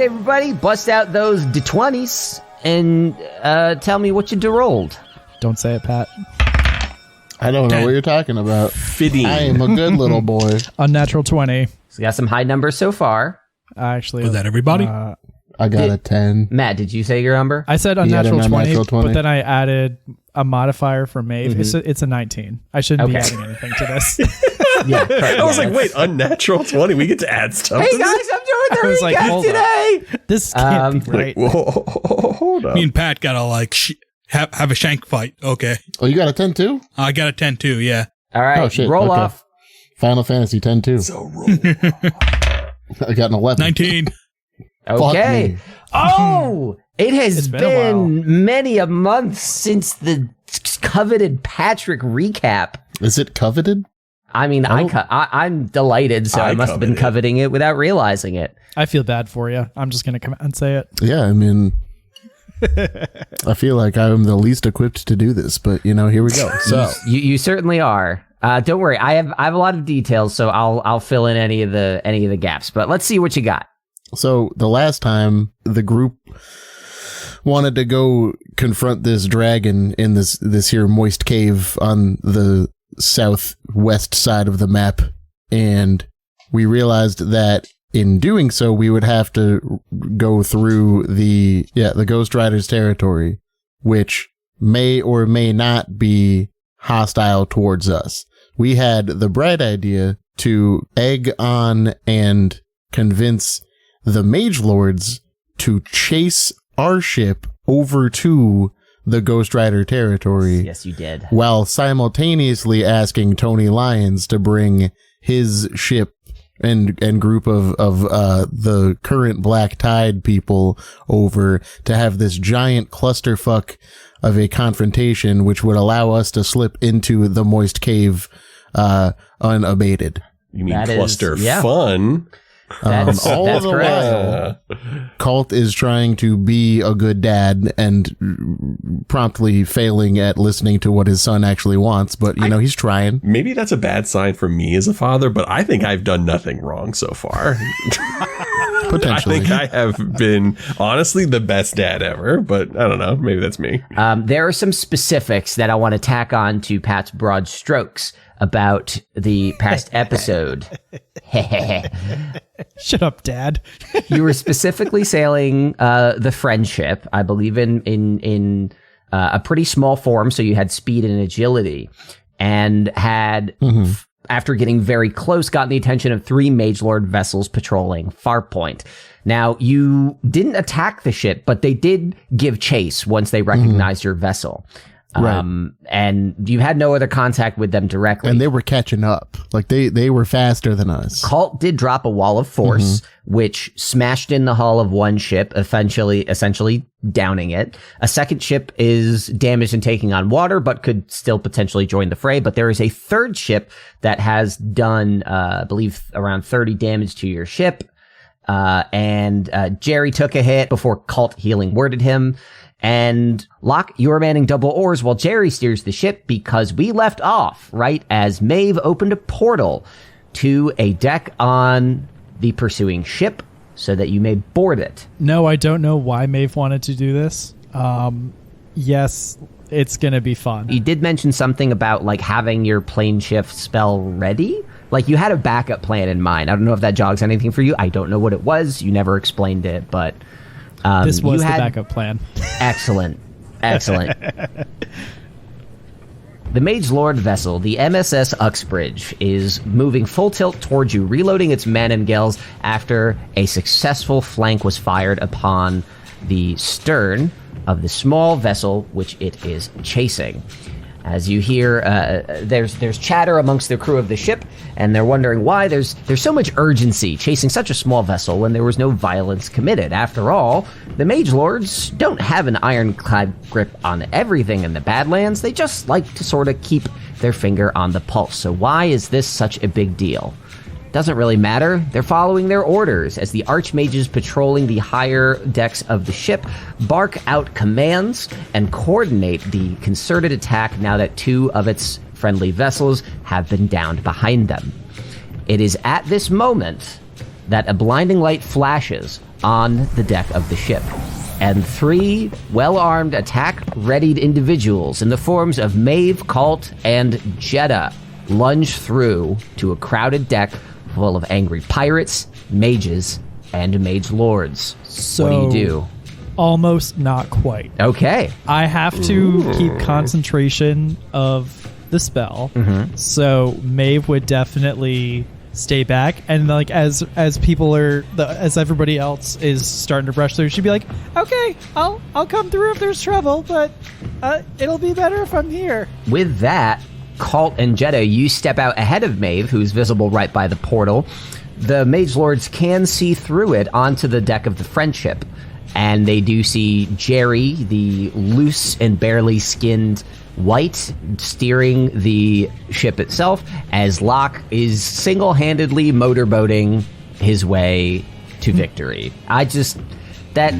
right, everybody, bust out those d20s and tell me what you rolled. Don't say it, Pat. I don't know what you're talking about. 15. I am a good little boy. Unnatural 20. So we got some high numbers so far. Actually, Was that everybody? I got a 10. Matt, did you say your number? I said had unnatural, an unnatural 20, 20. but then I added a modifier for Maeve. It's a 19. I shouldn't be Okay. adding anything to this. Yeah, correct. I was Yeah, like, that's- wait, unnatural 20? We get to add stuff Hey to guys, this? I'm doing the I was like, recap hold on. today. This can't be right. Whoa, hold up. Me and Pat gotta like have a shank fight. Okay, Oh, you got a 10 too? I got a 10 too. Yeah. All right, Oh, shit. roll Okay. off. Final Fantasy 10 too. So roll. I got an 11. 19. Okay. me. Oh, it has It's been a while. been many a month since the coveted Patrick recap. Is it coveted? I mean, I'm delighted, so I must have been coveted it. coveting it without realizing it. I feel bad for you. I'm just going to come out and say it. Yeah, I mean, I feel like I'm the least equipped to do this, but here we go. So, You certainly are. Don't worry, I have a lot of details, so I'll fill in any of the gaps. But let's see what you got. So the last time the group wanted to go confront this dragon in this here moist cave on the southwest side of the map, and we realized that in doing so we would have to go through the Ghost Riders territory, which may or may not be hostile towards us. We had the bright idea to egg on and convince the Magelords to chase our ship over to the Ghost Rider territory. Yes, you did. While simultaneously asking Tony Lyons to bring his ship and group of the current Black Tide people over to have this giant clusterfuck of a confrontation, which would allow us to slip into the moist cave unabated. You mean That is- cluster yeah. fun? That's all the correct. while, Kalt is trying to be a good dad and promptly failing at listening to what his son actually wants, but he's trying. Maybe that's a bad sign for me as a father, but I think I've done nothing wrong so far. Potentially. I think I have been honestly the best dad ever, but I don't know. Maybe that's me. There are some specifics that I want to tack on to Pat's broad strokes about the past episode. Shut up, Dad. You were specifically sailing the Friendship, I believe, in a pretty small form, so you had speed and agility, and had, after getting very close, gotten the attention of 3 Magelord vessels patrolling Farpoint. Now, you didn't attack the ship, but they did give chase once they recognized your vessel. Right. And you had no other contact with them directly. And they were catching up. Like they were faster than us. Kalt did drop a wall of force, which smashed in the hull of one ship, essentially downing it. A second ship is damaged and taking on water, but could still potentially join the fray. But there is a third ship that has done, I believe, around 30 damage to your ship. And Jerry took a hit before Kalt healing worded him. And Locke, you're manning double oars while Jerry steers the ship, because we left off right as Maeve opened a portal to a deck on the pursuing ship so that you may board it. No, I don't know why Maeve wanted to do this. Yes, it's going to be fun. You did mention something about like having your plane shift spell ready. Like you had a backup plan in mind. I don't know if that jogs anything for you. I don't know what it was. You never explained it, but This was the backup plan. Excellent. The Magelord vessel, the MSS Uxbridge, is moving full tilt towards you, reloading its men and gels after a successful flank was fired upon the stern of the small vessel which it is chasing. As you hear, there's chatter amongst the crew of the ship, and they're wondering why there's so much urgency chasing such a small vessel when there was no violence committed. After all, the Magelords don't have an ironclad grip on everything in the Badlands. They just like to sort of keep their finger on the pulse. So why is this such a big deal? Doesn't really matter. They're following their orders as the archmages patrolling the higher decks of the ship bark out commands and coordinate the concerted attack now that 2 of its friendly vessels have been downed behind them. It is at this moment that a blinding light flashes on the deck of the ship, and 3 well-armed, attack-readied individuals in the forms of Maeve, Kalt, and Jeddah lunge through to a crowded deck full of angry pirates, mages, and mage lords. So, what do you do? Almost not quite. Okay. I have to keep concentration of the spell. So Maeve would definitely stay back, and like as people are as everybody else is starting to brush through, she'd be like, okay, I'll come through if there's trouble, but it'll be better if I'm here. With that, Kalt and Jeddah, you step out ahead of Maeve, who's visible right by the portal. The Mage Lords can see through it onto the deck of the Friendship, and they do see Jerry, the loose and barely skinned White, steering the ship itself, as Locke is single-handedly motorboating his way to victory. Nice. I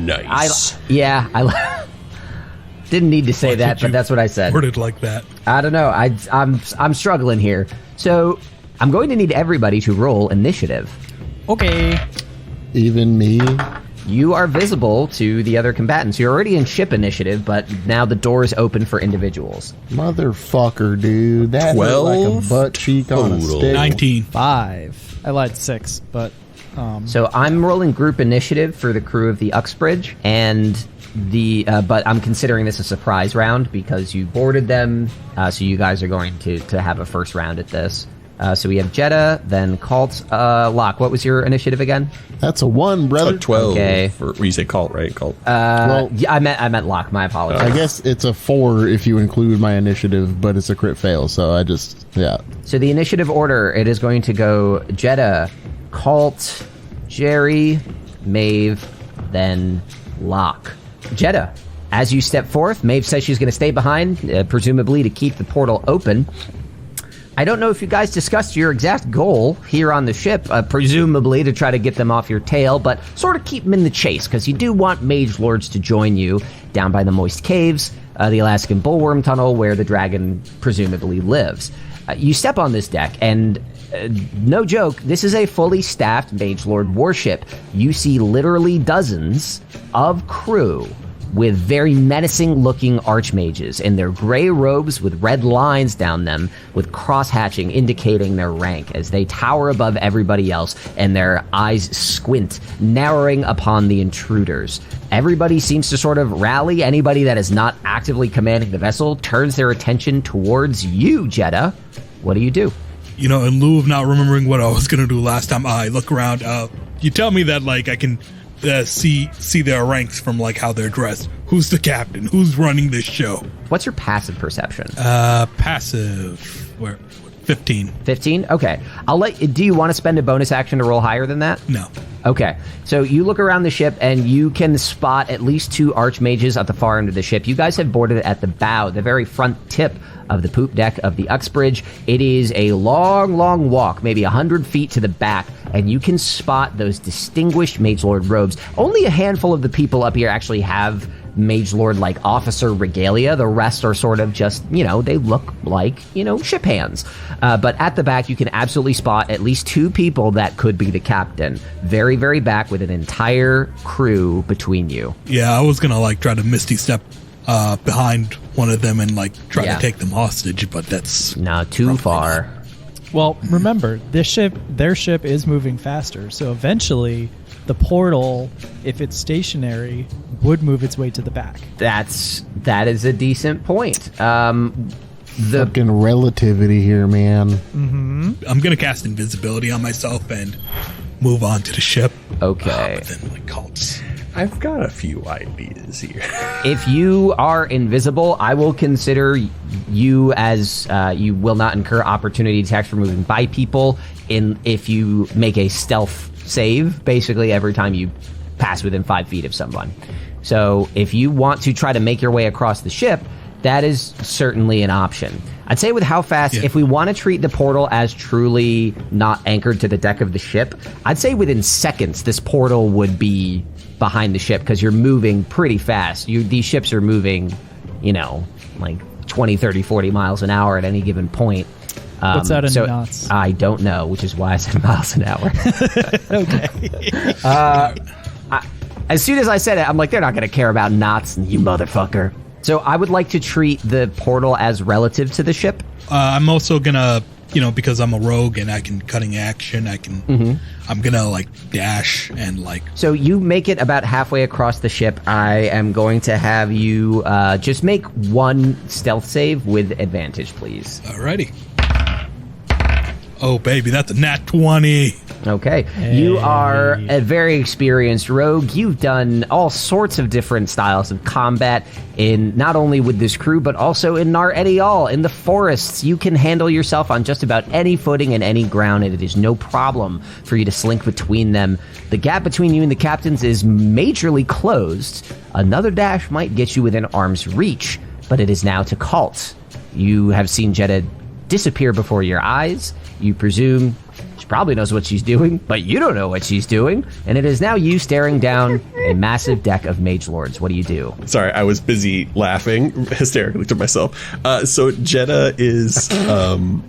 didn't need to say that, but that's what I said. Worded like that. I don't know. I'm struggling here. So I'm going to need everybody to roll initiative. Okay. Even me? You are visible to the other combatants. You're already in ship initiative, but now the door is open for individuals. Motherfucker, dude. That hurt like a butt cheek on a total. stick. 19. 5. I lied 6, but So I'm rolling group initiative for the crew of the Uxbridge, and but I'm considering this a surprise round because you boarded them, so you guys are going to have a first round at this. So we have Jeddah, then Kalt, Locke. What was your initiative again? That's a 1, brother. 12. Okay. You say Kalt, right? Kalt. Yeah, I meant Locke. My apologies. I guess it's a 4 if you include my initiative, but it's a crit fail, so I just, yeah. So the initiative order, it is going to go Jeddah, Kalt, Jerry, Maeve, then Locke. Jeddah, as you step forth, Maeve says she's going to stay behind, presumably to keep the portal open. I don't know if you guys discussed your exact goal here on the ship, presumably to try to get them off your tail, but sort of keep them in the chase, because you do want Mage Lords to join you down by the Moist Caves, the Alaskan Bullworm Tunnel, where the dragon presumably lives. You step on this deck, and no joke, this is a fully staffed Mage Lord warship. You see literally dozens of crew with very menacing-looking archmages in their gray robes with red lines down them, with cross-hatching indicating their rank as they tower above everybody else, and their eyes squint, narrowing upon the intruders. Everybody seems to sort of rally. Anybody that is not actively commanding the vessel turns their attention towards you, Jeddah. What do you do? You know, in lieu of not remembering what I was going to do last time, I look around. You tell me that, like, I can see their ranks from, like, how they're dressed. Who's the captain? Who's running this show? What's your passive perception? Passive. Where? 15. 15? Okay. Do you want to spend a bonus action to roll higher than that? No. Okay. So you look around the ship and you can spot at least 2 archmages at the far end of the ship. You guys have boarded at the bow, the very front tip of the poop deck of the Uxbridge. It is a long, long walk, maybe 100 feet to the back, and you can spot those distinguished Mage Lord robes. Only a handful of the people up here actually have Mage Lord like officer regalia. The rest are sort of just, they look like, ship hands. But at the back, you can absolutely spot at least 2 people that could be the captain. Very, very back with an entire crew between you. Yeah, I was going to, try to Misty Step behind one of them and, try to take them hostage, but that's... Not too far. Not. Well, remember, their ship is moving faster, so eventually the portal, if it's stationary, would move its way to the back. That is a decent point. Fucking relativity here, man. Mm-hmm. I'm going to cast invisibility on myself and move on to the ship. Okay. But then, cults. I've got a few ideas here. If you are invisible, I will consider you as you will not incur opportunity attacks for moving by people if you make a stealth save, basically every time you pass within 5 feet of someone. So if you want to try to make your way across the ship, that is certainly an option. I'd say with how fast, if we want to treat the portal as truly not anchored to the deck of the ship, I'd say within seconds this portal would be behind the ship because you're moving pretty fast. These ships are moving, 20, 30, 40 miles an hour at any given point. What's that in so knots? I don't know, which is why I said miles an hour. Okay. As soon as I said it, I'm like, they're not going to care about knots, you motherfucker. So I would like to treat the portal as relative to the ship. I'm also gonna, because I'm a rogue and I can cutting action, I'm gonna like dash and like. So you make it about halfway across the ship. I am going to have you just make one stealth save with advantage, please. Alrighty. Oh, baby, that's a nat 20. Okay. You are a very experienced rogue. You've done all sorts of different styles of combat in not only with this crew, but also in Nar Edial, in the forests. You can handle yourself on just about any footing and any ground, and it is no problem for you to slink between them. The gap between you and the captains is majorly closed. Another dash might get you within arm's reach, but it is now to Kalt. You have seen Jeddah disappear before your eyes. You presume she probably knows what she's doing, but you don't know what she's doing, and it is now you staring down a massive deck of Magelords. What do you do? Sorry, I was busy laughing hysterically to myself. So Jeddah is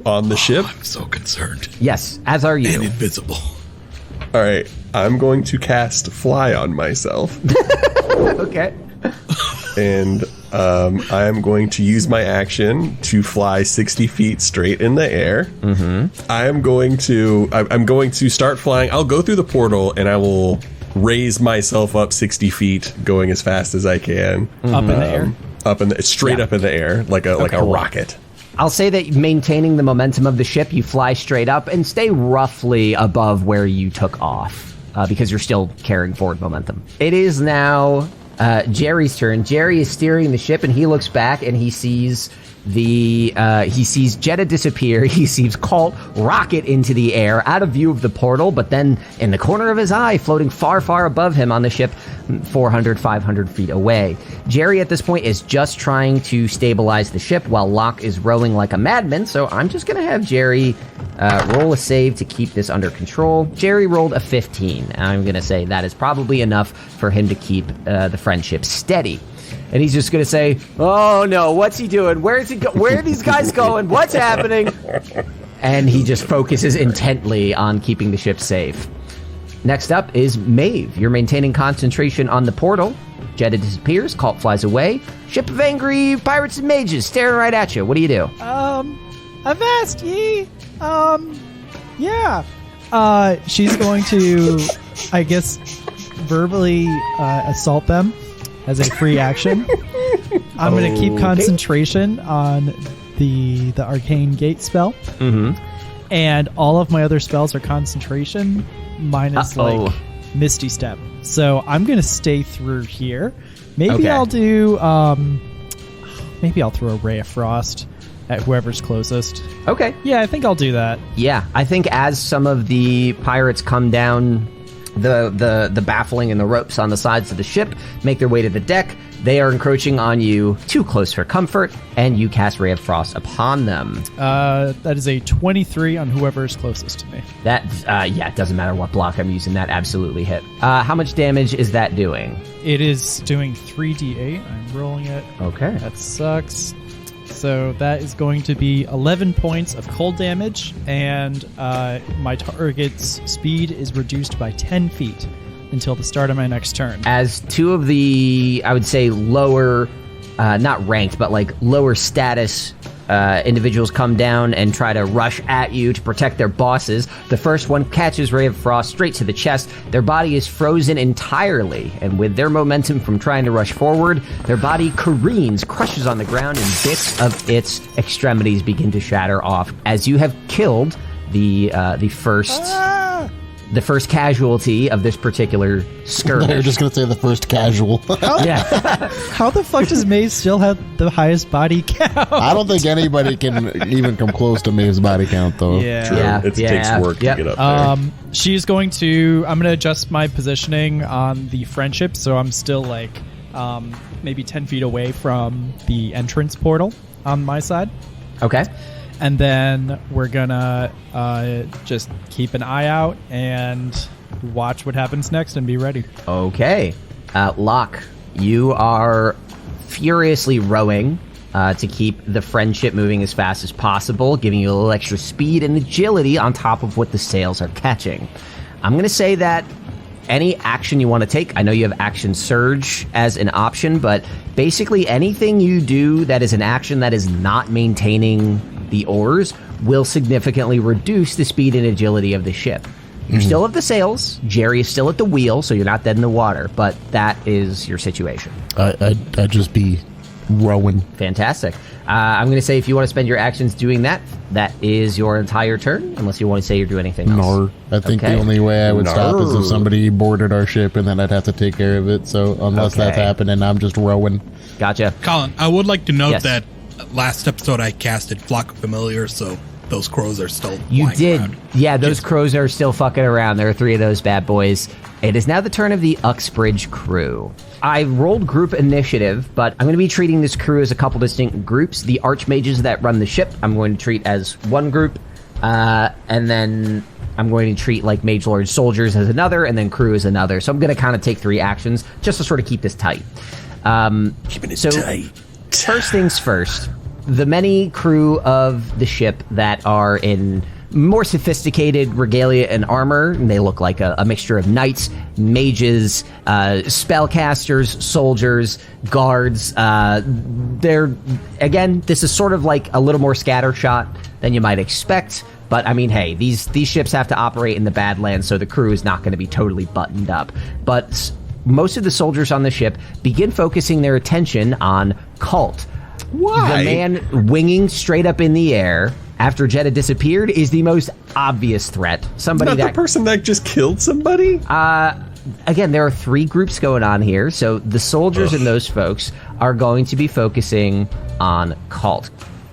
on the ship. I'm so concerned. Yes, as are you. And invisible. All right, I'm going to cast Fly on myself. Okay. And I am going to use my action to fly 60 feet straight in the air. Mm-hmm. I'm going to start flying. I'll go through the portal and I will raise myself up 60 feet, going as fast as I can. Up in the air? Up in the straight up in the air, like a rocket. I'll say that maintaining the momentum of the ship, you fly straight up and stay roughly above where you took off, because you're still carrying forward momentum. It is now Jerry's turn. Jerry is steering the ship, and he looks back and he sees Jeddah disappear. He sees Kalt rocket into the air out of view of the portal, but then in the corner of his eye, floating far, far above him on the ship, 400, 500 feet away. Jerry at this point is just trying to stabilize the ship while Locke is rowing like a madman, so I'm just going to have Jerry roll a save to keep this under control. Jerry rolled a 15. I'm going to say that is probably enough for him to keep the friendship steady. And he's just going to say, oh no, what's he doing? Where are these guys going? What's happening? And he just focuses intently on keeping the ship safe. Next up is Maeve. You're maintaining concentration on the portal. Jeddah disappears, Kalt flies away. Ship of angry pirates and mages staring right at you. What do you do? Avast ye! Yeah. She's going to, I guess, verbally assault them as a free action. I'm going to keep concentration on the arcane gate spell. Mm-hmm. And all of my other spells are concentration minus like Misty Step. So I'm going to stay through here. Maybe I'll do maybe I'll throw a Ray of Frost at whoever's closest. Okay. Yeah, I think I'll do that. Yeah, I think as some of the pirates come down the baffling and the ropes on the sides of the ship, make their way to the deck, they are encroaching on you too close for comfort, and you cast Ray of Frost upon them. That is a 23 on whoever is closest to me. That, it doesn't matter what block I'm using, that absolutely hit. How much damage is that doing? It is doing 3d8. I'm rolling it. Okay. That sucks. So that is going to be 11 points of cold damage, and my target's speed is reduced by 10 feet until the start of my next turn. As two of the, I would say, lower, not ranked, but like lower status individuals come down and try to rush at you to protect their bosses, the first one catches Ray of Frost straight to the chest. Their body is frozen entirely, and with their momentum from trying to rush forward, their body careens, crushes on the ground, and bits of its extremities begin to shatter off. As you have killed the first casualty of this particular skirmish. You're just going to say the first casual. Yeah. How the fuck does Maeve still have the highest body count? I don't think anybody can even come close to Maeve's body count, though. Yeah. It takes work to get up there. She's going to, I'm going to adjust my positioning on the friendship, so I'm still like maybe 10 feet away from the entrance portal on my side. Okay. And then we're gonna just keep an eye out and watch what happens next and be ready. Okay. Locke, you are furiously rowing to keep the friendship moving as fast as possible, giving you a little extra speed and agility on top of what the sails are catching. I'm going to say that any action you want to take, I know you have action surge as an option, but basically anything you do that is an action that is not maintaining the oars will significantly reduce the speed and agility of the ship. You still have the sails. Jerry is still at the wheel, so you're not dead in the water, but that is your situation. I'd just be rowing. Fantastic. I'm going to say if you want to spend your actions doing that, that is your entire turn, unless you want to say you do anything else. No. I think the only way I would stop is if somebody boarded our ship, and then I'd have to take care of it. So unless that's happening, I'm just rowing. Gotcha. Colin, I would like to note Yes. that last episode I casted Flock of Familiars, so those crows are still You flying did. around. Yeah, those crows are still fucking around. There are 3 of those bad boys. It is now the turn of the Uxbridge crew. I rolled group initiative, but I'm going to be treating this crew as a couple distinct groups. The archmages that run the ship, I'm going to treat as one group, and then I'm going to treat like Magelord soldiers as another, and then crew as another. So I'm going to kind of take 3 actions just to sort of keep this tight. Keeping it tight. First things first, the many crew of the ship that are in more sophisticated regalia and armor, and they look like a mixture of knights, mages, spellcasters, soldiers, guards. This is sort of like a little more scattershot than you might expect. But I mean, hey, these ships have to operate in the Badlands, so the crew is not going to be totally buttoned up. But most of the soldiers on the ship begin focusing their attention on Kalt. Why? The man winging straight up in the air after Jeddah disappeared is the most obvious threat. Somebody Not that the person that just killed somebody? again, there are 3 groups going on here, so the soldiers and those folks are going to be focusing on Kalt.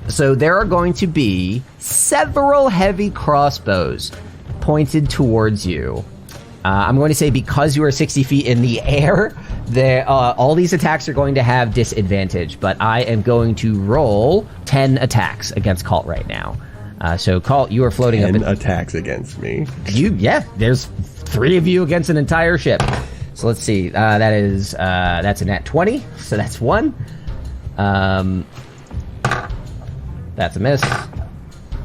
So there are going to be several heavy crossbows pointed towards you. I'm going to say because you are 60 feet in the air, all these attacks are going to have disadvantage, but I am going to roll 10 attacks against Kalt right now. So Kalt, you are floating 10 up. attacks against me. There's 3 of you against an entire ship. So let's see. That's a nat 20, so that's 1. That's a miss.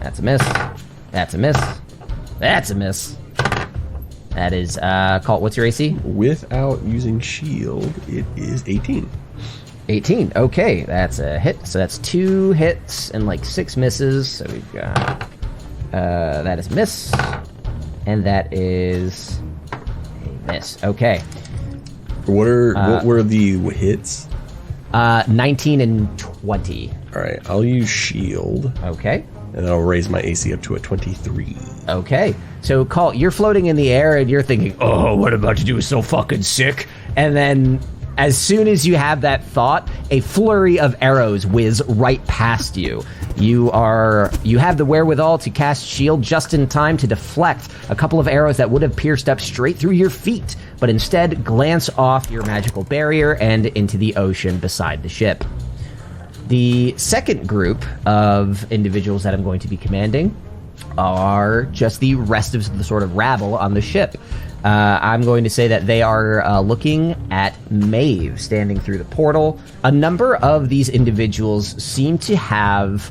That's a miss. That's a miss. That's a miss. That is, Kalt, what's your AC? Without using shield, it is 18. 18. Okay, that's a hit. So that's 2 hits and like 6 misses. So we've got, that is miss. And that is a miss. Okay. What were the hits? 19 and 20. All right, I'll use shield. Okay. And I'll raise my AC up to a 23. Okay. So, Kalt, you're floating in the air and you're thinking, oh, what I'm about to do is so fucking sick. And then as soon as you have that thought, a flurry of arrows whiz right past you. You have the wherewithal to cast shield just in time to deflect a couple of arrows that would have pierced up straight through your feet, but instead glance off your magical barrier and into the ocean beside the ship. The second group of individuals that I'm going to be commanding are just the rest of the sort of rabble on the ship. I'm going to say that they are looking at Maeve standing through the portal. A number of these individuals seem to have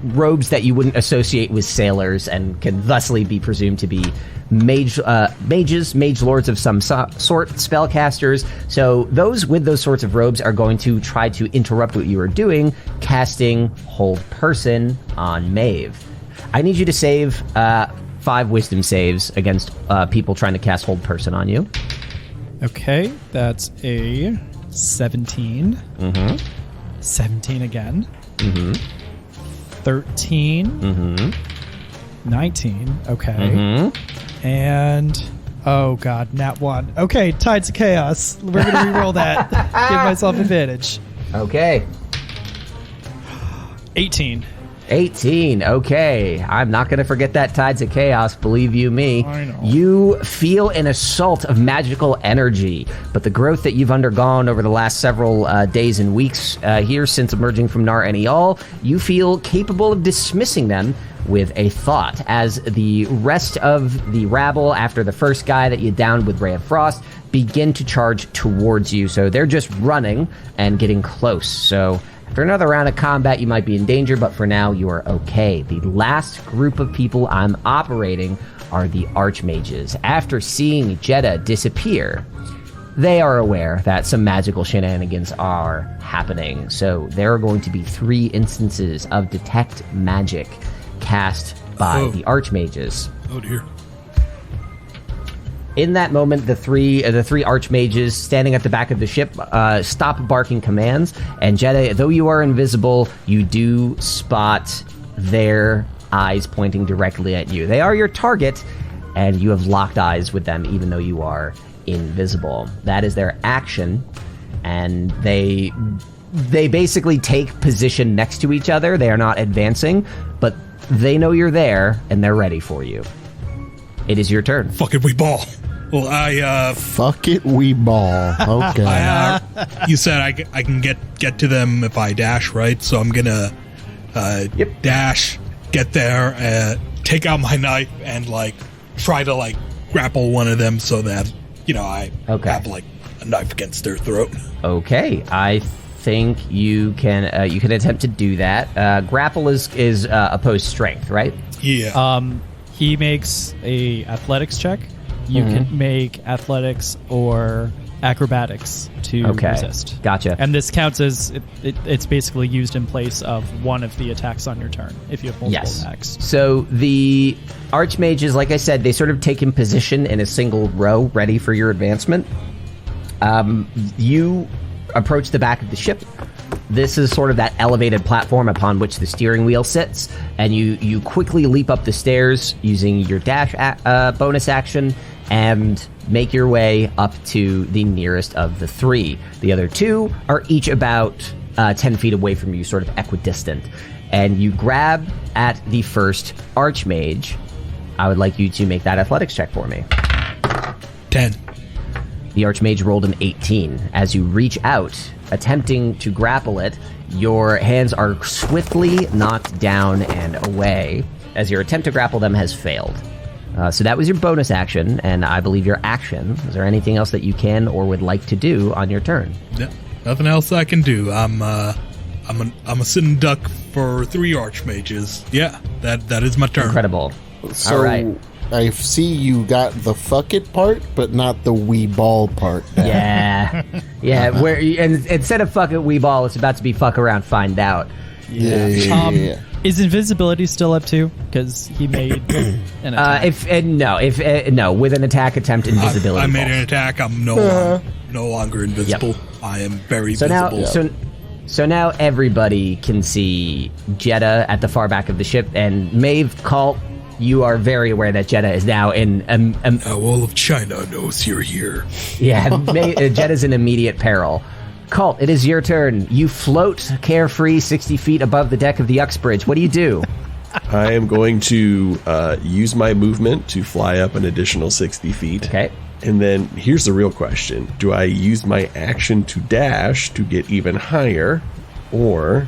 robes that you wouldn't associate with sailors and can thusly be presumed to be mages, magelords of some sort, spellcasters. So those with those sorts of robes are going to try to interrupt what you are doing, casting Hold Person on Maeve. I need you to save 5 wisdom saves against people trying to cast Hold Person on you. Okay, that's a 17. Mm-hmm. 17 again. Mm-hmm. 13. Mm-hmm. 19. Okay. Mm-hmm. And oh god, nat 1. Okay, Tides of Chaos. We're gonna re-roll that. Give myself advantage. Okay. 18. 18. Okay. I'm not going to forget that Tides of Chaos, believe you me. I know. You feel an assault of magical energy, but the growth that you've undergone over the last several days and weeks here since emerging from Nar Enial, you feel capable of dismissing them with a thought as the rest of the rabble, after the first guy that you downed with Ray of Frost, begin to charge towards you. So they're just running and getting close. So after another round of combat, you might be in danger, but for now, you are okay. The last group of people I'm operating are the Archmages. After seeing Jeddah disappear, they are aware that some magical shenanigans are happening. So there are going to be 3 instances of Detect Magic cast by the Archmages. Oh dear. In that moment, the three Archmages standing at the back of the ship stop barking commands, and Jeddah, though you are invisible, you do spot their eyes pointing directly at you. They are your target, and you have locked eyes with them, even though you are invisible. That is their action, and they basically take position next to each other. They are not advancing, but they know you're there, and they're ready for you. It is your turn. Fuck it, we ball. Well, Fuck it, we ball. Okay. You said I can get to them if I dash, right? So I'm gonna dash, get there, take out my knife, and try to grapple one of them so that I have a knife against their throat. Okay, I think you can attempt to do that. Grapple is opposed strength, right? Yeah. He makes a athletics check. You can make athletics or acrobatics to resist. Gotcha. And this counts as it's basically used in place of one of the attacks on your turn if you have multiple attacks. So the Archmages, like I said, they sort of take in position in a single row, ready for your advancement. You approach the back of the ship. This is sort of that elevated platform upon which the steering wheel sits, and you quickly leap up the stairs using your dash bonus action and make your way up to the nearest of the 3. The other 2 are each about 10 feet away from you, sort of equidistant. And you grab at the first Archmage. I would like you to make that athletics check for me. 10. The Archmage rolled an 18. As you reach out, attempting to grapple it, your hands are swiftly knocked down and away, as your attempt to grapple them has failed. So that was your bonus action, and I believe your action. Is there anything else that you can or would like to do on your turn? No, nothing else I can do. I'm a sitting duck for 3 Archmages. Yeah, that is my turn. Incredible. So all right. I see you got the fuck it part, but not the we ball part. Yeah. Where and instead of fuck it, we ball, it's about to be fuck around, find out. Yeah. Is invisibility still up too? Because he made an attack. No, with an attack attempt, invisibility. I made an attack. I'm no longer invisible. Yep. I am very visible. So now everybody can see Jeddah at the far back of the ship, and Maeve, Kalt, you are very aware that Jeddah is now in... all of China knows you're here. Yeah, Jeddah's in immediate peril. Kalt, it is your turn. You float carefree 60 feet above the deck of the Uxbridge. What do you do? I am going to use my movement to fly up an additional 60 feet. Okay. And then here's the real question. Do I use my action to dash to get even higher? Or,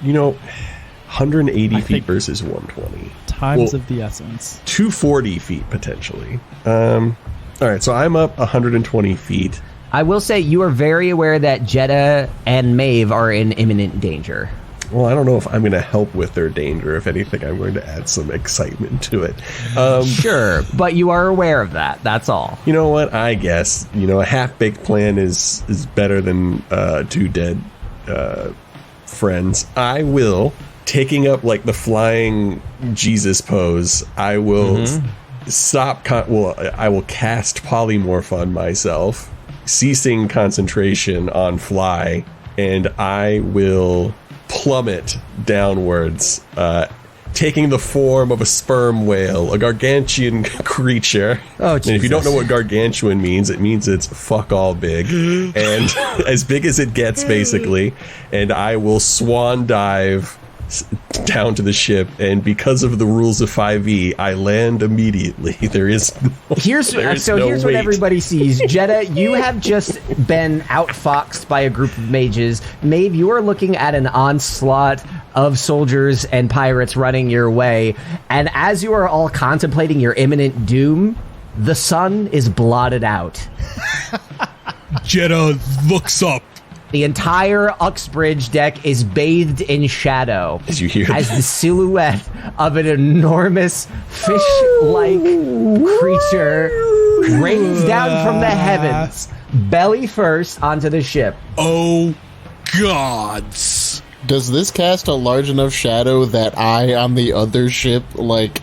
180 feet versus 120. Times of the essence. 240 feet, potentially. All right, so I'm up 120 feet. I will say you are very aware that Jeddah and Maeve are in imminent danger. Well, I don't know if I'm going to help with their danger. If anything, I'm going to add some excitement to it. Sure, but you are aware of that. That's all. You know what? I guess, a half-baked plan is better than 2 dead friends. I will, taking up the flying Jesus pose, I will I will cast polymorph on myself, ceasing concentration on fly, and I will plummet downwards, taking the form of a sperm whale, a gargantuan creature. Oh, Jesus. And if you don't know what gargantuan means, it means it's fuck all big. And as big as it gets, basically. And I will swan dive down to the ship, and because of the rules of 5e, I land immediately. Here's what everybody sees. Jeddah, you have just been outfoxed by a group of mages. Maeve, you are looking at an onslaught of soldiers and pirates running your way. And as you are all contemplating your imminent doom, the sun is blotted out. Jeddah looks up. The entire Uxbridge deck is bathed in shadow As you hear as that. the silhouette of an enormous fish-like creature rains down from the heavens, belly first onto the ship. Oh, gods. Does this cast a large enough shadow that I, on the other ship, like,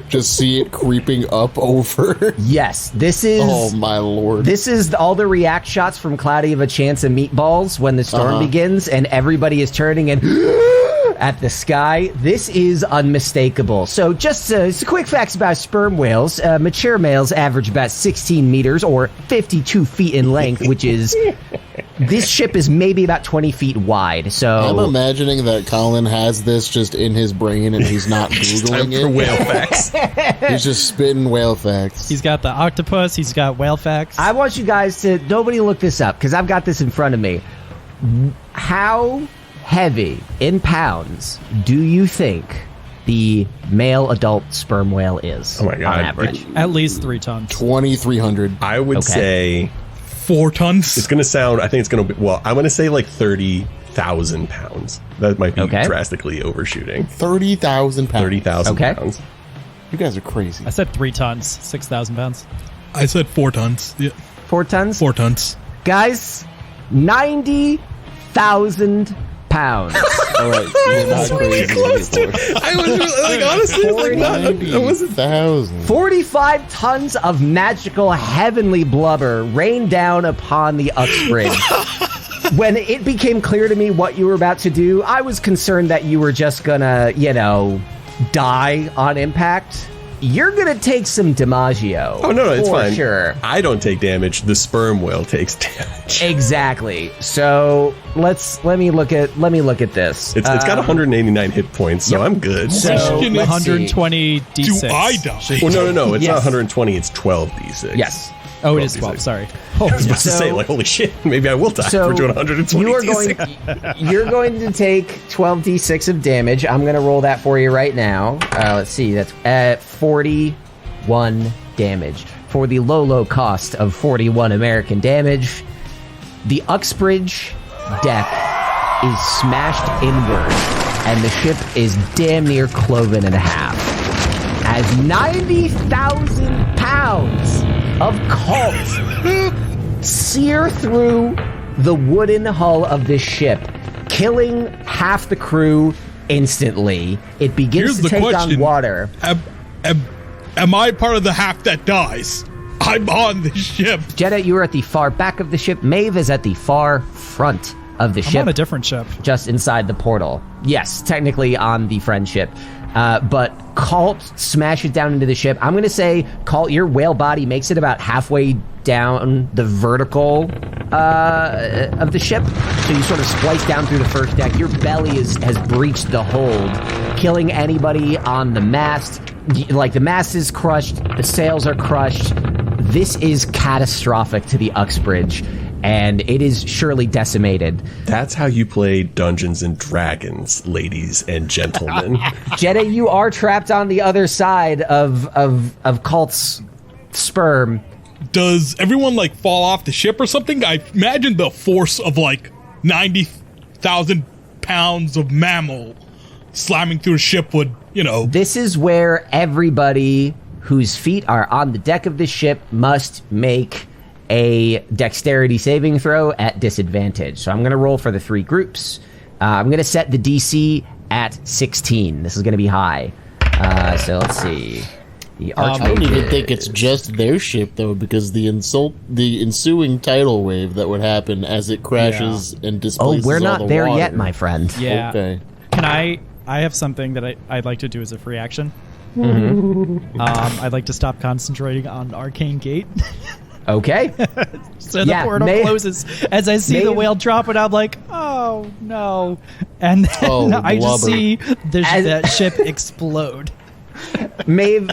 just see it creeping up over? Yes, this is... Oh, my lord. This is all the react shots from Cloudy of a Chance of Meatballs when the storm begins and everybody is turning and at the sky. This is unmistakable. So just some quick facts about sperm whales. Mature males average about 16 meters or 52 feet in length, which is... This ship is maybe about 20 feet wide, so... I'm imagining that Colin has this just in his brain and he's not Googling For it. whale facts. He's just spitting whale facts. He's got the octopus. He's got whale facts. I want you guys to... Nobody look this up, because I've got this in front of me. How heavy, in pounds, do you think the male adult sperm whale is? Oh my God. On average? At least 3 tons. 2,300. I would say 4 tons. it's going to sound, I think it's going to be, well, I'm going to say like 30,000 pounds. That might be Okay. drastically overshooting. 30,000 pounds. 30,000 Okay. pounds. You guys are crazy. I said 3 tons, 6,000 pounds. I said 4 tons. Yeah, 4 tons? 4 tons. Guys, 90,000 pounds. All right, you're not crazy. I was really, like, honestly, it's like not, I wasn't 90,000. 45 tons of magical heavenly blubber rained down upon the Uxbridge. When it became clear to me what you were about to do, I was concerned that you were just gonna, die on impact. You're gonna take some DiMaggio. Oh, no, it's for fine. Sure. I don't take damage. The sperm whale takes damage. Exactly. So let me look at this. It's got 189 hit points, so I'm good. So Question is- let's 120 Do D6. I die? Well, no. It's Yes. not 120. It's 12d6. Yes. Oh, it is 12D6. 12. Sorry. I was about to So- say, like, holy shit, maybe I will die So for doing 120 you are d6. you're going to take 12d6 of damage. I'm going to roll that for you right now. Let's see. That's 41 damage. For the low cost of 41 American damage, the Uxbridge deck is smashed inward, and the ship is damn near cloven in half. As 90,000 pounds of Kalt sear through the wooden hull of this ship, killing half the crew instantly. It begins Here's to the take on question. water. Am I part of the half that dies? I'm on the ship. Jeddah, you are at the far back of the ship. Maeve is at the far front of the I'm ship, on a different ship. just inside the portal. Yes, technically on the friendship. But Kalt smashes down into the ship. I'm going to say, Kalt, your whale body makes it about halfway down the vertical of the ship. So you sort of splice down through the first deck. Your belly has breached the hold, killing anybody on the mast. Like, the mast is crushed. The sails are crushed. This is catastrophic to the Uxbridge, and it is surely decimated. That's how you play Dungeons and Dragons, ladies and gentlemen. Jeddah, you are trapped on the other side of Kalt's sperm. Does everyone like fall off the ship or something? I imagine the force of like 90,000 pounds of mammal slamming through a ship would, This is where everybody whose feet are on the deck of the ship must make a dexterity saving throw at disadvantage. So I'm going to roll for the 3 groups. I'm going to set the DC at 16. This is going to be high. So let's see. The I don't Archmage even think it's just their ship though, because the ensuing tidal wave that would happen as it crashes and Oh, displaces we're all not the there water. yet, my friend. Yeah. Okay. Can I have something that I'd like to do as a free action. I'd like to stop concentrating on Arcane Gate. Okay. So the portal closes as I see the Maeve- whale drop, and I'm like, oh no. And then I just blubber. see that ship explode. Maeve,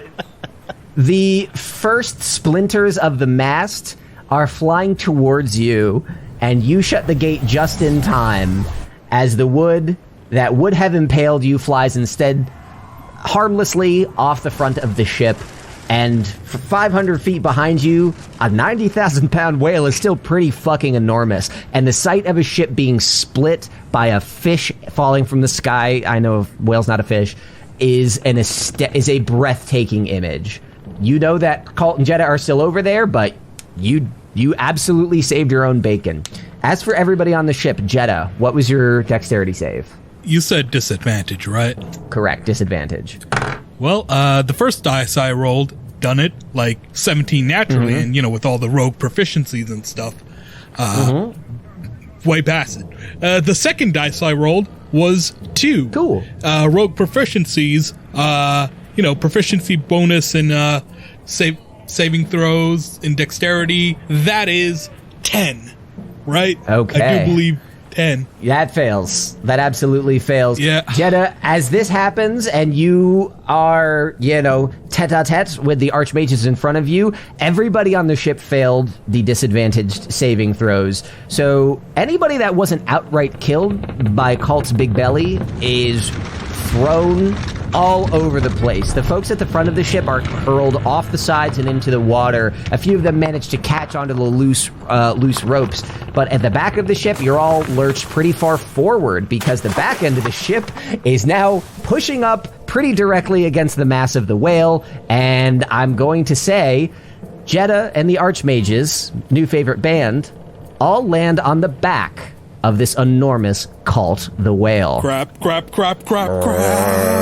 the first splinters of the mast are flying towards you, and you shut the gate just in time as the wood that would have impaled you flies instead harmlessly off the front of the ship. And for 500 feet behind you, a 90,000-pound whale is still pretty fucking enormous. And the sight of a ship being split by a fish falling from the sky, I know a whale's not a fish, is a breathtaking image. You know that Kalt and Jeddah are still over there, but you absolutely saved your own bacon. As for everybody on the ship, Jeddah, what was your dexterity save? You said disadvantage, right? Correct, disadvantage. Well, the first dice I rolled, done it, like 17 naturally, and, you know, with all the rogue proficiencies and stuff, way past it. The second dice I rolled was 2. Cool. Rogue proficiencies, you know, proficiency bonus in saving throws, in dexterity, that is 10, right? Okay. I do believe 10. That fails. That absolutely fails. Yeah. Jeddah, as this happens and you are, you know, tete-a-tete with the archmages in front of you, everybody on the ship failed the disadvantaged saving throws. So anybody that wasn't outright killed by Kalt's big belly is thrown all over the place. The folks at the front of the ship are hurled off the sides and into the water. A few of them manage to catch onto the loose ropes, but at the back of the ship, you're all lurched pretty far forward because the back end of the ship is now pushing up pretty directly against the mass of the whale, and I'm going to say Jeddah and the Archmages, new favorite band, all land on the back of this enormous Kalt the whale. Crap, crap, crap, crap, crap.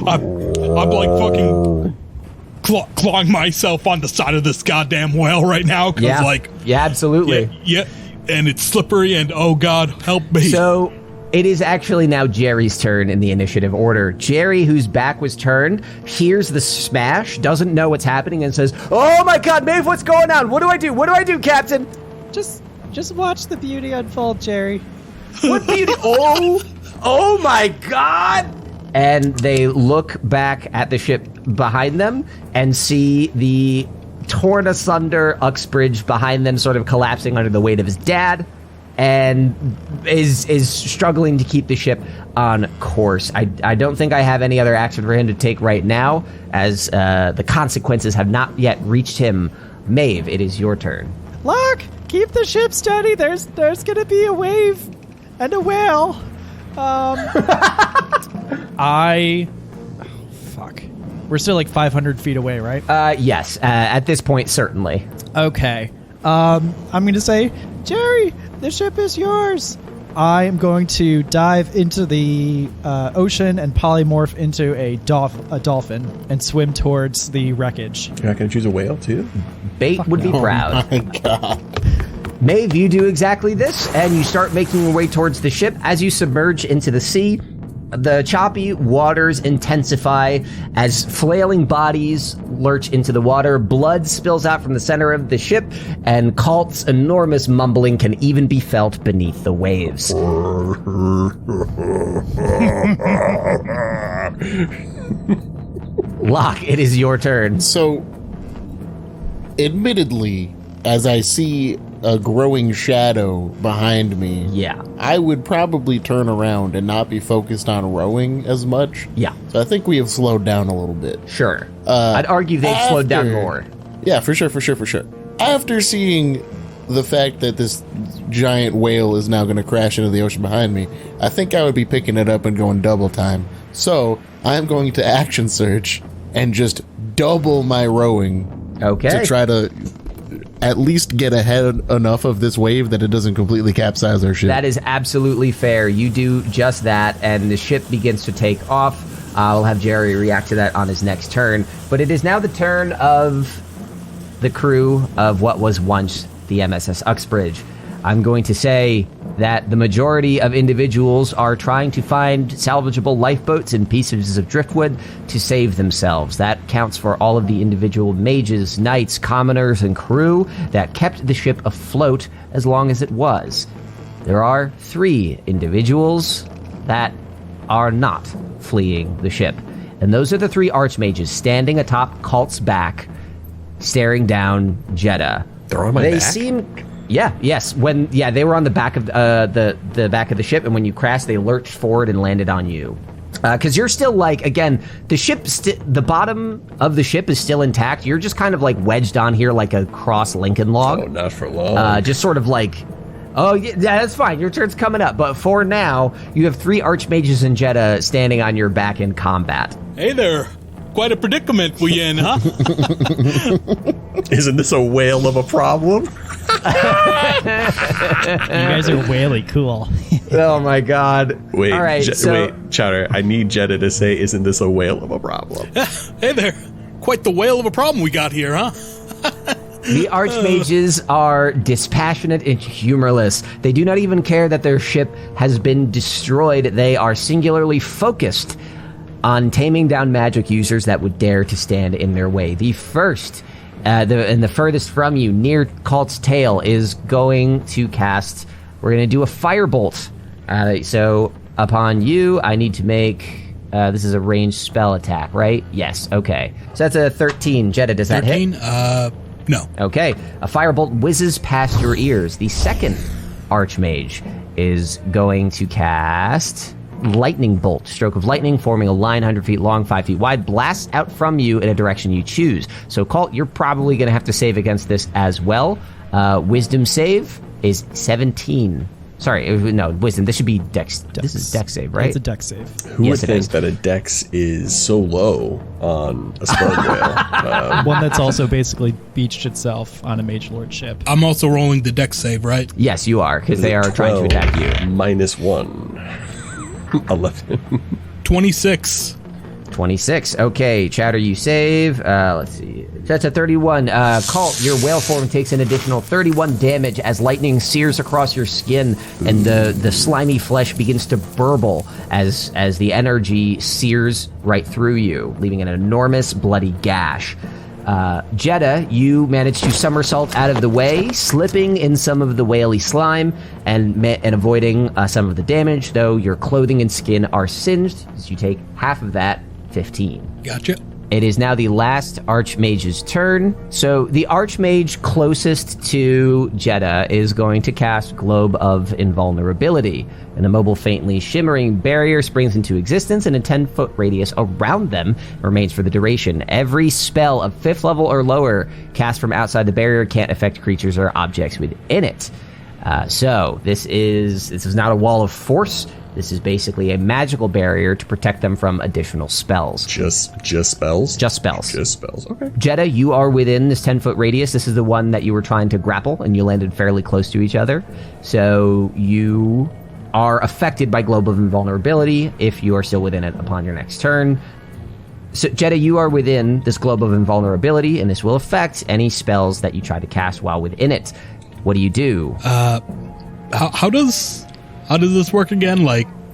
I'm like fucking clawing myself on the side of this goddamn whale right now. Cause yeah, absolutely. Yeah, and it's slippery and oh god, help me. So it is actually now Jerry's turn in the initiative order. Jerry, whose back was turned, hears the smash, doesn't know what's happening, and says, "Oh my god, Maeve, what's going on? What do I do? What do I do, Captain?" Just watch the beauty unfold, Jerry. What beauty? Oh my god! And they look back at the ship behind them and see the torn asunder Uxbridge behind them sort of collapsing under the weight of his dad, and is struggling to keep the ship on course. I don't think I have any other action for him to take right now, as the consequences have not yet reached him. Maeve, it is your turn. Locke, keep the ship steady. There's gonna be a wave and a whale. Fuck. We're still like 500 feet away, right? Yes. At this point, certainly. Okay. I'm going to say, Jerry, the ship is yours. I am going to dive into the ocean and polymorph into a dolphin and swim towards the wreckage. You're not going to choose a whale, too? Bait would be proud. Oh my god. Maeve, you do exactly this, and you start making your way towards the ship. As you submerge into the sea, the choppy waters intensify as flailing bodies lurch into the water. Blood spills out from the center of the ship, and Kalt's enormous mumbling can even be felt beneath the waves. Locke, it is your turn. So, admittedly, as I see a growing shadow behind me, Yeah. I would probably turn around and not be focused on rowing as much. Yeah. So I think we have slowed down a little bit. Sure. I'd argue they've slowed down after- more. Yeah, for sure. After seeing the fact that this giant whale is now going to crash into the ocean behind me, I think I would be picking it up and going double time. So I'm going to action search and just double my rowing Okay. to try to at least get ahead enough of this wave that it doesn't completely capsize our ship. That is absolutely fair. You do just that, and the ship begins to take off. I'll have Jerry react to that on his next turn. But it is now the turn of the crew of what was once the MSS Uxbridge. I'm going to say that the majority of individuals are trying to find salvageable lifeboats and pieces of driftwood to save themselves. That counts for all of the individual mages, knights, commoners, and crew that kept the ship afloat as long as it was. There are 3 individuals that are not fleeing the ship, and those are the 3 archmages standing atop Kalt's back, staring down Jeddah. They're on my They back? seem Yes. They were on the back of the back of the ship, and when you crashed, they lurched forward and landed on you. Because you're still again, the ship, the bottom of the ship is still intact. You're just kind of wedged on here like a cross Lincoln log. Oh, not for long. Just sort of oh yeah, that's fine. Your turn's coming up. But for now, you have 3 archmages and Jeddah standing on your back in combat. Hey there. Quite a predicament we in, huh? Isn't this a whale of a problem? You guys are whaley cool. Oh my god. Wait, all right, wait, Chowder, I need Jeddah to say, isn't this a whale of a problem? Hey there. Quite the whale of a problem we got here, huh? The archmages are dispassionate and humorless. They do not even care that their ship has been destroyed. They are singularly focused on taming down magic users that would dare to stand in their way. The first, and the furthest from you, near Kalt's tail, is going to cast... We're going to do a firebolt. So, upon you, I need to make... this is a ranged spell attack, right? Yes, okay. So that's a 13. Jeddah, does that 13? hit? No. Okay. A firebolt whizzes past your ears. The second archmage is going to cast... Lightning bolt. Stroke of lightning forming a line 100 feet long, 5 feet wide, blasts out from you in a direction you choose. So, Kalt, you're probably going to have to save against this as well. Wisdom save is 17. Sorry, no, wisdom. This should be dex. This is dex save, right? It's a dex save. Who would think that a dex is so low on a sperm whale? One that's also basically beached itself on a Magelord ship. I'm also rolling the dex save, right? Yes, you are, because they are trying to attack you. -1. 11. 26. 26. Okay, Chowder, you save. Let's see. That's a 31. Kalt, your whale form takes an additional 31 damage as lightning sears across your skin, and the slimy flesh begins to burble as the energy sears right through you, leaving an enormous bloody gash. Jeddah, you manage to somersault out of the way, slipping in some of the whaley slime and avoiding some of the damage, though your clothing and skin are singed, as you take half of that, 15. Gotcha. It is now the last Archmage's turn. So the Archmage closest to Jeddah is going to cast Globe of Invulnerability. An immobile, faintly shimmering barrier springs into existence, and a 10-foot radius around them remains for the duration. Every spell of 5th level or lower cast from outside the barrier can't affect creatures or objects within it. So this is not a wall of force. This is basically a magical barrier to protect them from additional spells. Just spells? Just spells. Just spells, okay. Jeddah, you are within this 10-foot radius. This is the one that you were trying to grapple, and you landed fairly close to each other. So you are affected by Globe of Invulnerability if you are still within it upon your next turn. So, Jeddah, you are within this Globe of Invulnerability, and this will affect any spells that you try to cast while within it. What do you do? How does this work again?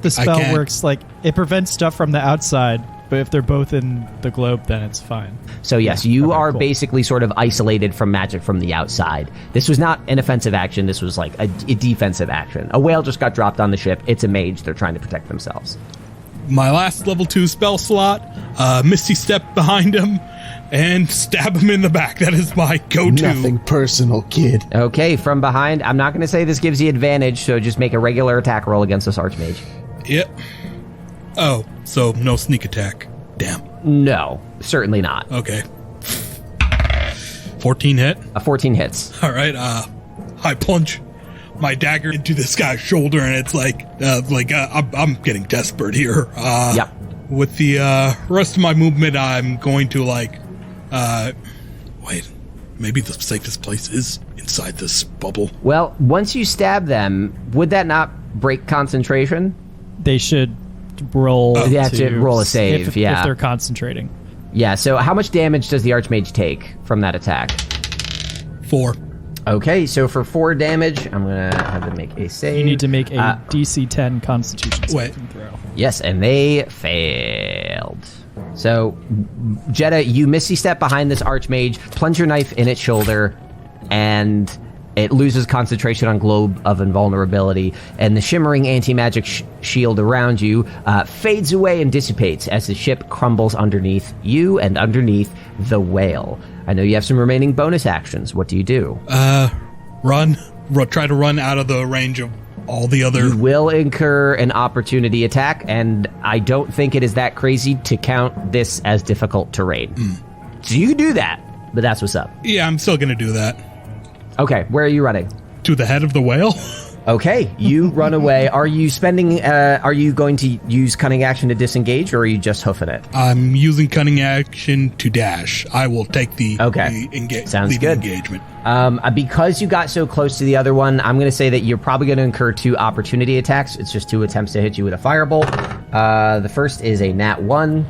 The spell works it prevents stuff from the outside, but if they're both in the globe, then it's fine. So yes, you are basically sort of isolated from magic from the outside. This was not an offensive action. This was a defensive action. A whale just got dropped on the ship. It's a mage. They're trying to protect themselves. My last level 2 spell slot, Misty Step behind him and stab him in the back. That is my go-to. Nothing personal, kid. Okay, from behind. I'm not going to say this gives you advantage, so just make a regular attack roll against this Archmage. Yep. Oh, so no sneak attack. Damn. No, certainly not. Okay. 14 hit? A 14 hits. All right, I plunge my dagger into this guy's shoulder, and it's I'm getting desperate here. Yep. With the rest of my movement, I'm going to wait, maybe the safest place is inside this bubble. Well, once you stab them, would that not break concentration? They should roll. They have to roll a save, if they're concentrating. Yeah. So, how much damage does the Archmage take from that attack? 4. Okay, so for 4 damage, I'm gonna have them make a save. You need to make a DC 10 Constitution saving throw. Yes, and they failed. So, Jeddah, you Misty Step behind this Archmage, plunge your knife in its shoulder, and it loses concentration on Globe of Invulnerability, and the shimmering anti-magic shield around you fades away and dissipates as the ship crumbles underneath you and underneath the whale. I know you have some remaining bonus actions. What do you do? Run try to run out of the range of all the other... You will incur an opportunity attack, and I don't think it is that crazy to count this as difficult terrain. So you can do that, but that's what's up. Yeah, I'm still going to do that. Okay, where are you running? To the head of the whale? Okay, you run away. Are you going to use cunning action to disengage, or are you just hoofing it? I'm using cunning action to dash. I will take the Sounds good. engagement. Because you got so close to the other one, I'm going to say that you're probably going to incur 2 opportunity attacks. It's just 2 attempts to hit you with a firebolt. The first is a nat 1,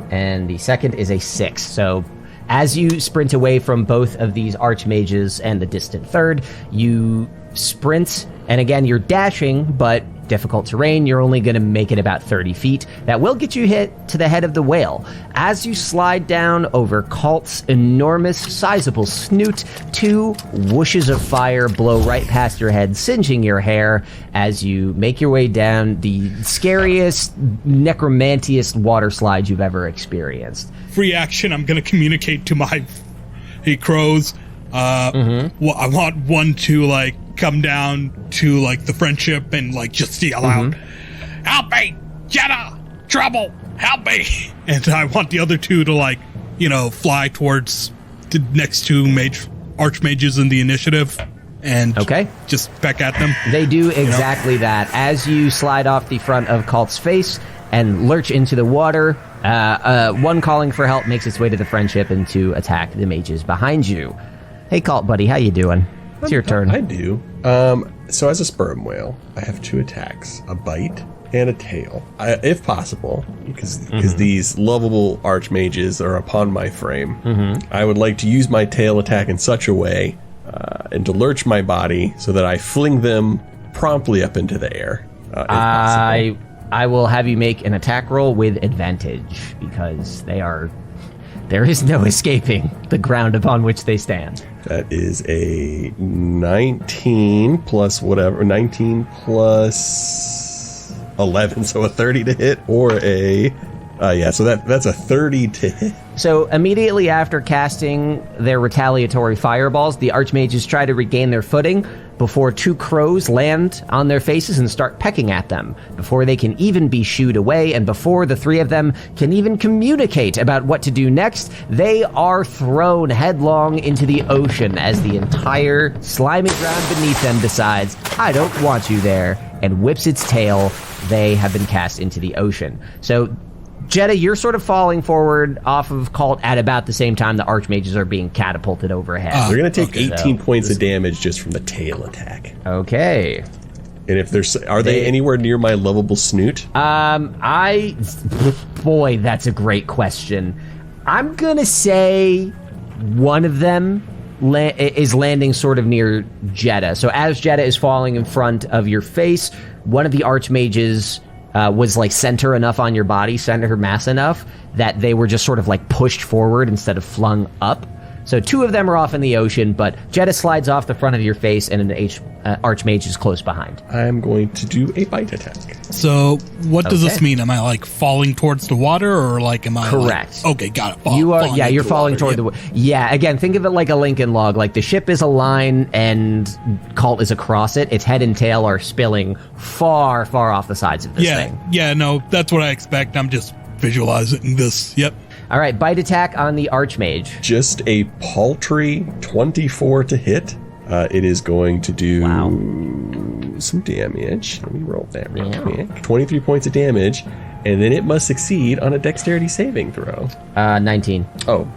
and the second is a 6. So as you sprint away from both of these archmages and the distant third, you sprint, and again, you're dashing, but difficult terrain, you're only going to make it about 30 feet. That will get you hit to the head of the whale. As you slide down over Kalt's enormous, sizable snoot, 2 whooshes of fire blow right past your head, singeing your hair as you make your way down the scariest, necromantiest water slide you've ever experienced. Free action, I'm going to communicate to my crows. Well, I want one to, like, come down to, like, the friendship and, like, just yell out, "Help me! Jeddah! Trouble! Help me!" And I want the other 2 to, like, fly towards the next 2 archmages in the initiative and just peck at them. They do exactly that. As you slide off the front of Kalt's face and lurch into the water, one calling for help makes its way to the friendship and to attack the mages behind you. Hey, Kalt, buddy, how you doing? It's your turn. I do. So as a sperm whale, I have 2 attacks, a bite and a tail. If possible, because these lovable archmages are upon my frame, I would like to use my tail attack in such a way and to lurch my body so that I fling them promptly up into the air, if possible. I will have you make an attack roll with advantage, because there is no escaping the ground upon which they stand. That is a 19 plus whatever. 19 plus 11, so a 30 to hit, or a... so that's a 30 to hit. So immediately after casting their retaliatory fireballs, the archmages try to regain their footing before 2 crows land on their faces and start pecking at them, before they can even be shooed away, and before the 3 of them can even communicate about what to do next, they are thrown headlong into the ocean as the entire slimy ground beneath them decides, "I don't want you there," and whips its tail. They have been cast into the ocean. So Jeddah, you're sort of falling forward off of Kalt at about the same time the archmages are being catapulted overhead. They're going to take 18 points of damage just from the tail attack. Okay. And if are they anywhere near my lovable snoot? Boy, that's a great question. I'm going to say one of them is landing sort of near Jeddah. So as Jeddah is falling in front of your face, one of the archmages was like center enough on your body, center mass enough, that they were just sort of like pushed forward instead of flung up. So 2 of them are off in the ocean, but Jeddah slides off the front of your face, and an archmage is close behind. I'm going to do a bite attack. So what does this mean? Am I like falling towards the water, or like am I correct? Like, okay, got it. You're falling toward the water. Yeah, again, think of it like a Lincoln log. Like the ship is a line and Kalt is across it. Its head and tail are spilling far, far off the sides of this thing. Yeah, no, that's what I expect. I'm just visualizing this. Yep. All right, bite attack on the archmage. Just a paltry 24 to hit. It is going to do some damage. Let me roll that real quick. 23 points of damage, and then it must succeed on a dexterity saving throw. 19. Oh,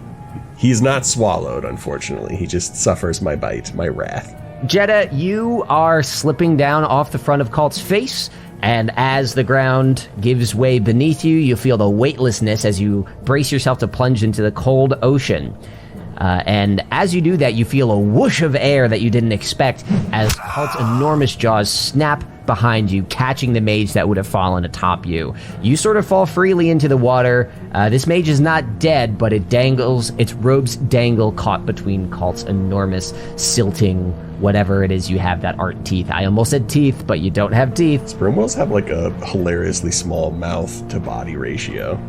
he's not swallowed, unfortunately. He just suffers my bite, my wrath. Jeddah, you are slipping down off the front of Kalt's face, and as the ground gives way beneath you, you feel the weightlessness as you brace yourself to plunge into the cold ocean. And as you do that, you feel a whoosh of air that you didn't expect as Kalt's enormous jaws snap behind you, catching the mage that would have fallen atop you. You sort of fall freely into the water. This mage is not dead, but it dangles, its robes dangle caught between Kalt's enormous, silting, whatever it is you have that aren't teeth. I almost said teeth, but you don't have teeth. Sperm whales have like a hilariously small mouth to body ratio.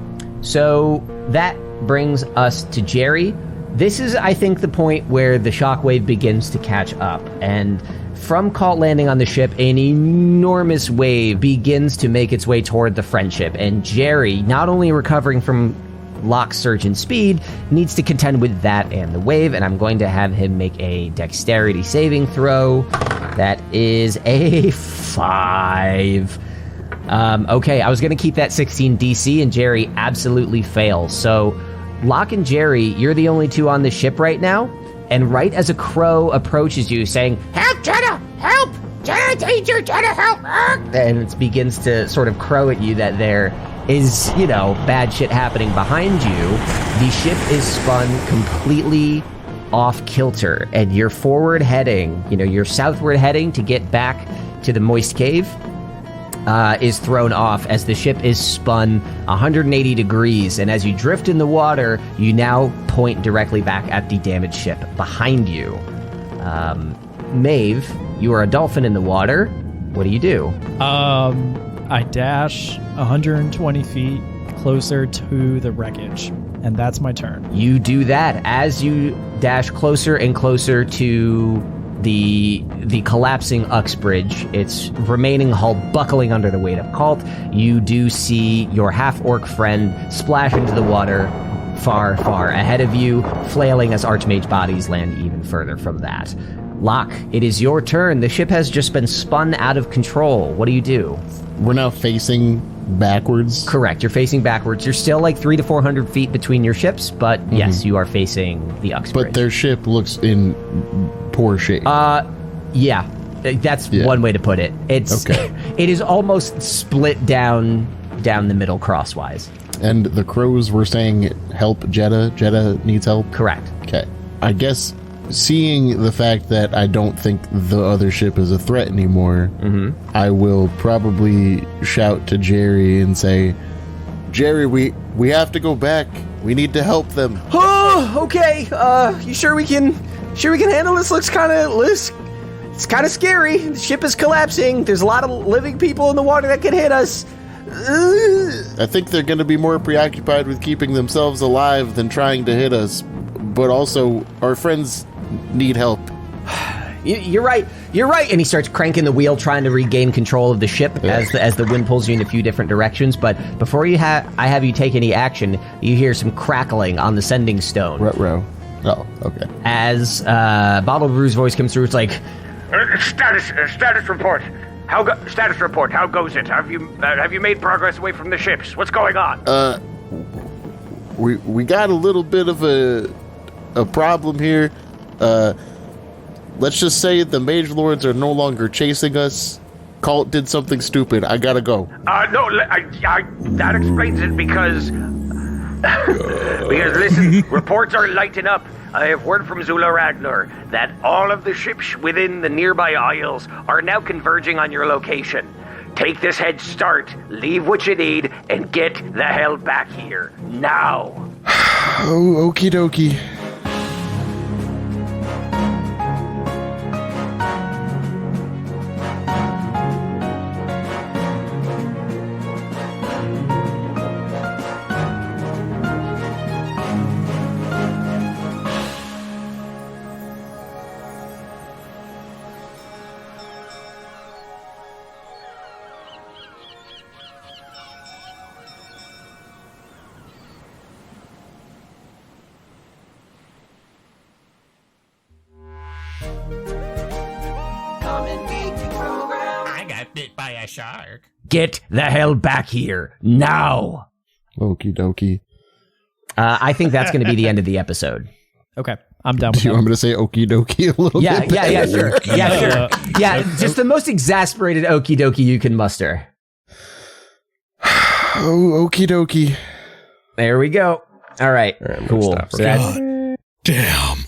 So that brings us to Jerry. This is, I think, the point where the shockwave begins to catch up, and from Kalt landing on the ship, an enormous wave begins to make its way toward the Friendship, and Jerry, not only recovering from Locke's surge in speed, needs to contend with that and the wave, and I'm going to have him make a dexterity saving throw. That is a 5. Okay, I was going to keep that 16 DC, and Jerry absolutely fails. So, Locke and Jerry, you're the only two on the ship right now, and right as a crow approaches you saying, "Help, Jenna! Help! Jenna, danger! Jenna, help!" and it begins to sort of crow at you that there is, bad shit happening behind you. The ship is spun completely off kilter, and you're forward heading, you're southward heading to get back to the moist cave, is thrown off as the ship is spun 180 degrees, and as you drift in the water, you now point directly back at the damaged ship behind you. Maeve, you are a dolphin in the water. What do you do? I dash 120 feet closer to the wreckage, and that's my turn. You do that as you dash closer and closer to the collapsing Uxbridge, its remaining hull buckling under the weight of Kalt. You do see your half-orc friend splash into the water far, far ahead of you, flailing as Archmage bodies land even further from that. Locke, it is your turn. The ship has just been spun out of control. What do you do? We're now facing backwards. Correct. You're facing backwards. You're still like 300 to 400 feet between your ships, but yes, you are facing the Uxbridge. But their ship looks in poor shape. Yeah. That's one way to put it. It's okay. It is almost split down the middle crosswise. And the crows were saying, "Help, Jeddah. Jeddah needs help." Correct. Okay. I guess seeing the fact that I don't think the other ship is a threat anymore, I will probably shout to Jerry and say, "Jerry, we have to go back. We need to help them." Oh, okay. You sure we can handle this? It's kind of scary. The ship is collapsing. There's a lot of living people in the water that could hit us. I think they're going to be more preoccupied with keeping themselves alive than trying to hit us. But also, our friends need help. You're right. And he starts cranking the wheel, trying to regain control of the ship as the wind pulls you in a few different directions. But before I have you take any action, you hear some crackling on the sending stone. Ruh-roh. Oh, okay. As Bottle Brew's voice comes through, it's like, Status report. Status report. How goes it? Have you made progress away from the ships? What's going on? We got a little bit of a problem here. Let's just say the Magelords are no longer chasing us. Kalt did something stupid. I gotta go. No, that explains it because listen, reports are lighting up. I have word from Zula Ragnar that all of the ships within the nearby isles are now converging on your location. Take this head start, leave what you need, and get the hell back here. Now. Oh, okie dokie. Shark. Get the hell back here now. Okie dokie. I think that's going to be the end of the episode. Okay, I'm done with Do you that. want me to say okie dokie a little bit? Yeah, sure. Yeah, sure. Yeah, just the most exasperated okie dokie you can muster. Oh, okie dokie. There we go. All right, cool. So Damn.